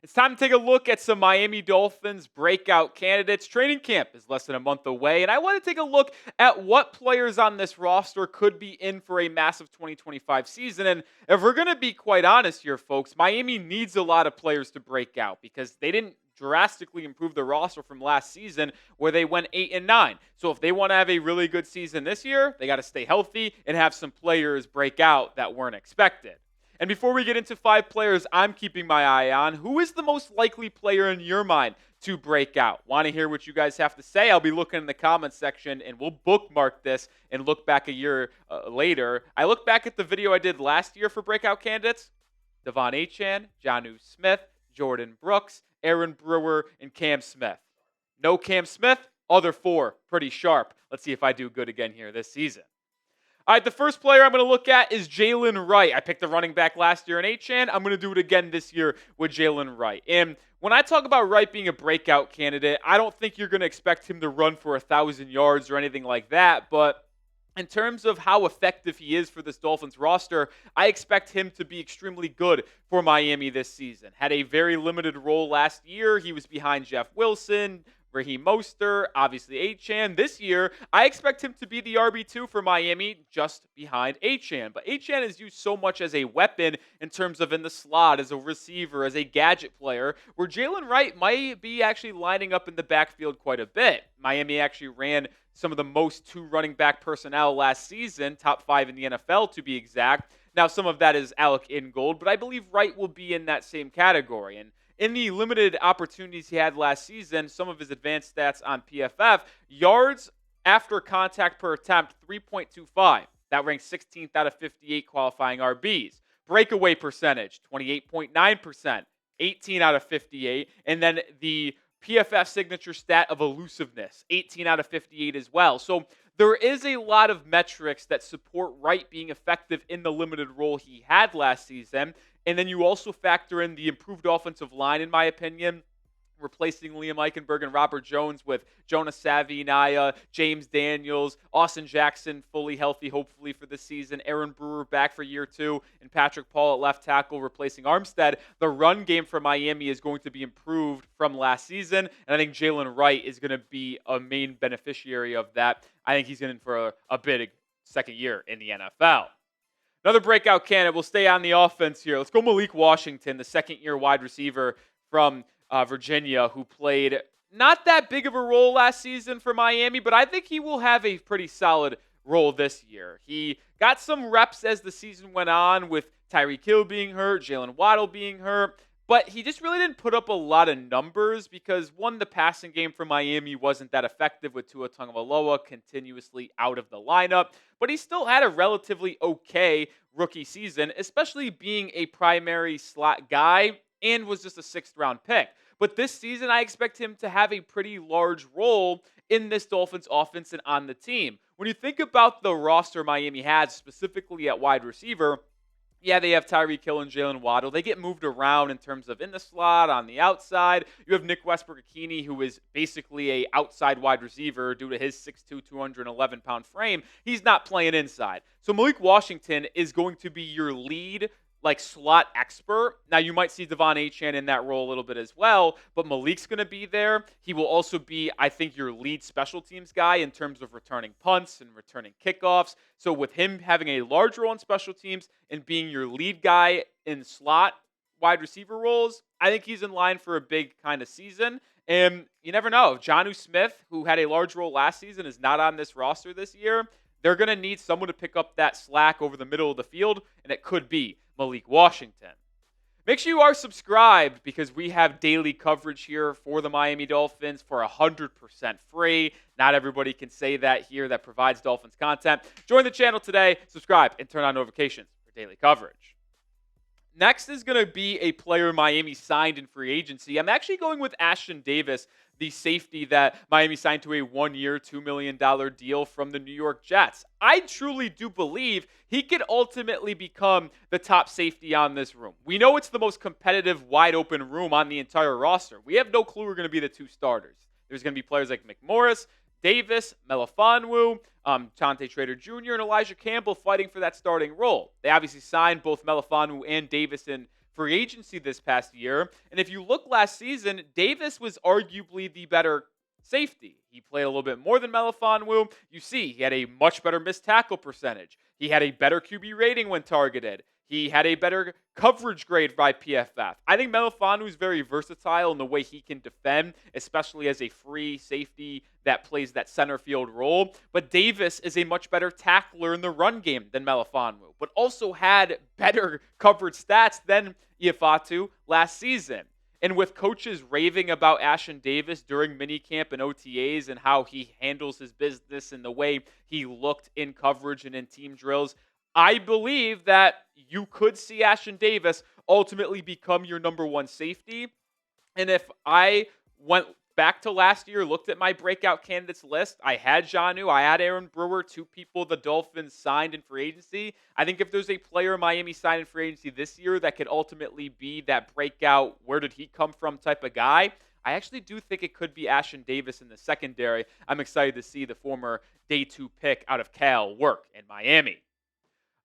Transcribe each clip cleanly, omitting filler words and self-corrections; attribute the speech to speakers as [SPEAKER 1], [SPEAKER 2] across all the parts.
[SPEAKER 1] It's time to take a look at some Miami Dolphins breakout candidates. Training camp is less than a month away, and I want to take a look at what players on this roster could be in for a massive 2025 season. And if we're going to be quite honest here, folks, Miami needs a lot of players to break out because they didn't drastically improve the roster from last season where they went 8-9. So if they want to have a really good season this year, they got to stay healthy and have some players break out that weren't expected. And before we get into 5 players I'm keeping my eye on, who is the most likely player in your mind to break out? Want to hear what you guys have to say? I'll be looking in the comments section, and we'll bookmark this and look back a year later. I look back at the video I did last year for breakout candidates. Devon Achane, Jonnu Smith, Jordan Brooks, Aaron Brewer, and Cam Smith. No Cam Smith, other 4, pretty sharp. Let's see if I do good again here this season. All right, the first player I'm going to look at is Jaylen Wright. I picked the running back last year in Achane. I'm going to do it again this year with Jaylen Wright. And when I talk about Wright being a breakout candidate, I don't think you're going to expect him to run for 1,000 yards or anything like that. But in terms of how effective he is for this Dolphins roster, I expect him to be extremely good for Miami this season. Had a very limited role last year. He was behind Jeff Wilson, Raheem Mostert, obviously Achane. This year, I expect him to be the RB2 for Miami just behind Achane. But Achane is used so much as a weapon in terms of in the slot, as a receiver, as a gadget player, where Jaylen Wright might be actually lining up in the backfield quite a bit. Miami actually ran some of the most 2 running back personnel last season, top 5 in the NFL to be exact. Now, some of that is Alec Ingold, but I believe Wright will be in that same category. And in the limited opportunities he had last season, some of his advanced stats on PFF, yards after contact per attempt, 3.25. That ranks 16th out of 58 qualifying RBs. Breakaway percentage, 28.9%, 18 out of 58. And then the PFF signature stat of elusiveness, 18 out of 58 as well. So there is a lot of metrics that support Wright being effective in the limited role he had last season. And then you also factor in the improved offensive line, in my opinion, replacing Liam Eichenberg and Robert Jones with Jonas Savia, James Daniels, Austin Jackson fully healthy, hopefully, for this season, Aaron Brewer back for year 2, and Patrick Paul at left tackle replacing Armstead. The run game for Miami is going to be improved from last season, and I think Jaylen Wright is going to be a main beneficiary of that. I think he's in for a big second year in the NFL. Another breakout candidate. We'll stay on the offense here. Let's go Malik Washington, the second-year wide receiver from Virginia, who played not that big of a role last season for Miami, but I think he will have a pretty solid role this year. He got some reps as the season went on with Tyreek Hill being hurt, Jalen Waddle being hurt, but he just really didn't put up a lot of numbers because, one, the passing game for Miami wasn't that effective with Tua Tagovailoa continuously out of the lineup, but he still had a relatively okay rookie season, especially being a primary slot guy and was just a 6th-round pick. But this season, I expect him to have a pretty large role in this Dolphins offense and on the team. When you think about the roster Miami has, specifically at wide receiver, yeah, they have Tyreek Hill and Jalen Waddle. They get moved around in terms of in the slot, on the outside. You have Nick Westbrook-Ikhine, who is basically a outside wide receiver due to his 6'2", 211-pound frame. He's not playing inside. So Malik Washington is going to be your lead slot expert. Now, you might see Devon Achane in that role a little bit as well, but Malik's going to be there. He will also be, I think, your lead special teams guy in terms of returning punts and returning kickoffs. So with him having a large role in special teams and being your lead guy in slot wide receiver roles, I think he's in line for a big kind of season. And you never know. Jonnu Smith, who had a large role last season, is not on this roster this year. They're going to need someone to pick up that slack over the middle of the field, and it could be Malik Washington. Make sure you are subscribed because we have daily coverage here for the Miami Dolphins for 100% free. Not everybody can say that here that provides Dolphins content. Join the channel today, subscribe, and turn on notifications for daily coverage. Next is going to be a player Miami signed in free agency. I'm actually going with Ashtyn Davis, the safety that Miami signed to a 1-year, $2 million deal from the New York Jets. I truly do believe he could ultimately become the top safety on this room. We know it's the most competitive, wide-open room on the entire roster. We have no clue who are going to be the 2 starters. There's going to be players like McMorris, Davis, Melifonwu, Chante Trader Jr., and Elijah Campbell fighting for that starting role. They obviously signed both Melifonwu and Davis in free agency this past year. And if you look last season, Davis was arguably the better safety. He played a little bit more than Melifonwu. You see, he had a much better missed tackle percentage. He had a better QB rating when targeted. He had a better coverage grade by PFF. I think Melifonwu is very versatile in the way he can defend, especially as a free safety that plays that center field role. But Davis is a much better tackler in the run game than Melifonwu, but also had better coverage stats than Ifatu last season. And with coaches raving about Ashtyn Davis during minicamp and OTAs and how he handles his business and the way he looked in coverage and in team drills, I believe that you could see Ashtyn Davis ultimately become your number one safety. And if I went back to last year, looked at my breakout candidates list, I had Jonnu, I had Aaron Brewer, two people the Dolphins signed in free agency. I think if there's a player Miami signed in free agency this year that could ultimately be that breakout, where did he come from type of guy, I actually do think it could be Ashtyn Davis in the secondary. I'm excited to see the former day 2 pick out of Cal work in Miami.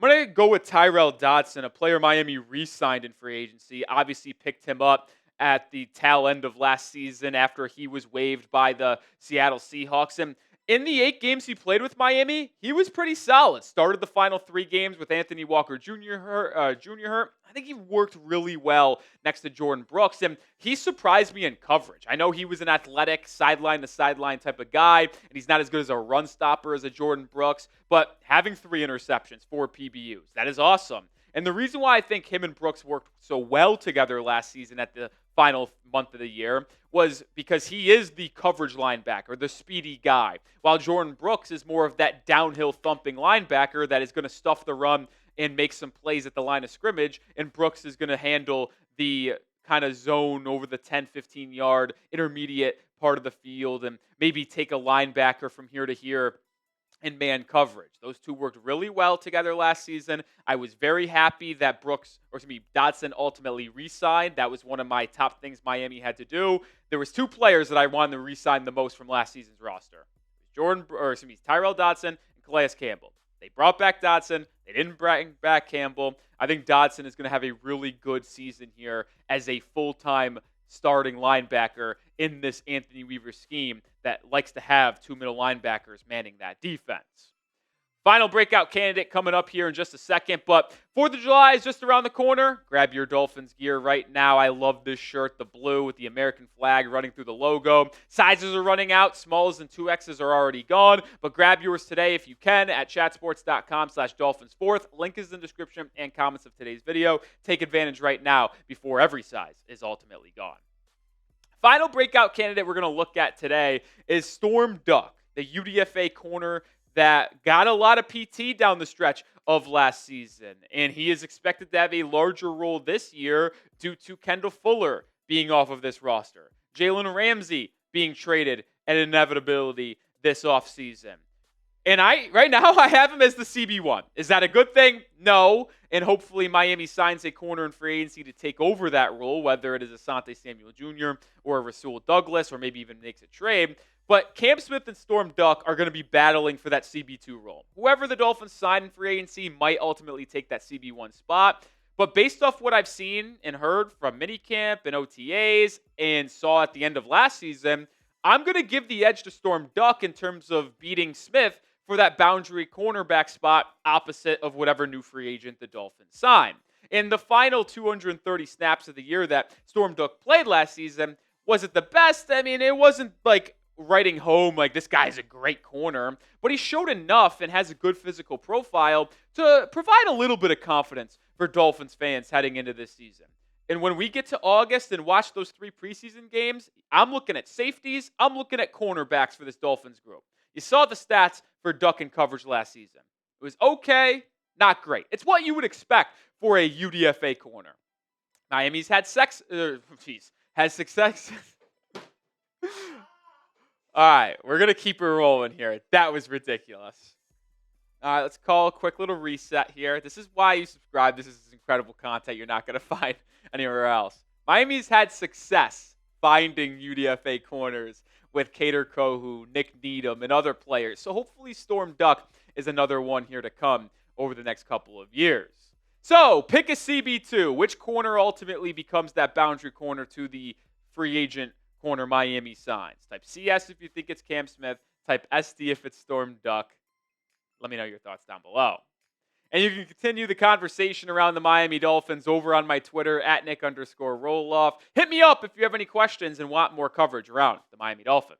[SPEAKER 1] I'm going to go with Tyrell Dodson, a player Miami re-signed in free agency. Obviously picked him up at the tail end of last season after he was waived by the Seattle Seahawks. And in the 8 games he played with Miami, he was pretty solid. Started the final 3 games with Anthony Walker Jr. hurt. I think he worked really well next to Jordan Brooks, and he surprised me in coverage. I know he was an athletic, sideline-to-sideline type of guy, and he's not as good as a run stopper as a Jordan Brooks, but having 3 interceptions, 4 PBUs, that is awesome. And the reason why I think him and Brooks worked so well together last season at the final month of the year was because he is the coverage linebacker, the speedy guy, while Jordan Brooks is more of that downhill thumping linebacker that is going to stuff the run and make some plays at the line of scrimmage, and Brooks is going to handle the kind of zone over the 10, 15-yard intermediate part of the field and maybe take a linebacker from here to here in man coverage. Those two worked really well together last season. I was very happy that Dodson ultimately re-signed. That was one of my top things Miami had to do. There was 2 players that I wanted to re-sign the most from last season's roster. Tyrel Dodson and Calais Campbell. They brought back Dodson. They didn't bring back Campbell. I think Dodson is going to have a really good season here as a full-time starting linebacker in this Anthony Weaver scheme that likes to have 2 middle linebackers manning that defense. Final breakout candidate coming up here in just a second, but 4th of July is just around the corner. Grab your Dolphins gear right now. I love this shirt, the blue with the American flag running through the logo. Sizes are running out. Smalls and 2Xs are already gone, but grab yours today if you can at chatsports.com/Dolphins4th. Link is in the description and comments of today's video. Take advantage right now before every size is ultimately gone. Final breakout candidate we're going to look at today is Storm Duck, the UDFA corner that got a lot of PT down the stretch of last season. And he is expected to have a larger role this year due to Kendall Fuller being off of this roster, Jalen Ramsey being traded at inevitability this offseason. And right now I have him as the CB1. Is that a good thing? No. And hopefully Miami signs a corner in free agency to take over that role, whether it is Asante Samuel Jr. or Rasul Douglas, or maybe even makes a trade. But Cam Smith and Storm Duck are going to be battling for that CB2 role. Whoever the Dolphins sign in free agency might ultimately take that CB1 spot. But based off what I've seen and heard from minicamp and OTAs and saw at the end of last season, I'm going to give the edge to Storm Duck in terms of beating Smith for that boundary cornerback spot opposite of whatever new free agent the Dolphins sign. In the final 230 snaps of the year that Storm Duck played last season, was it the best? I mean, it wasn't like writing home like this guy's a great corner, but he showed enough and has a good physical profile to provide a little bit of confidence for Dolphins fans heading into this season. And when we get to August and watch those 3 preseason games, I'm looking at safeties, I'm looking at cornerbacks for this Dolphins group. You saw the stats for Duck and coverage last season. It was okay, not great. It's what you would expect for a UDFA corner. Miami's has success. All right, we're going to keep it rolling here. That was ridiculous. All right, let's call a quick little reset here. This is why you subscribe. This is incredible content you're not going to find anywhere else. Miami's had success finding UDFA corners with Kader Kohu, Nick Needham, and other players. So hopefully Storm Duck is another one here to come over the next couple of years. So pick a CB2. Which corner ultimately becomes that boundary corner to the free agent corner Miami signs? Type CS if you think it's Cam Smith. Type SD if it's Storm Duck. Let me know your thoughts down below. And you can continue the conversation around the Miami Dolphins over on my Twitter at Nic_Rohloff. Hit me up if you have any questions and want more coverage around the Miami Dolphins.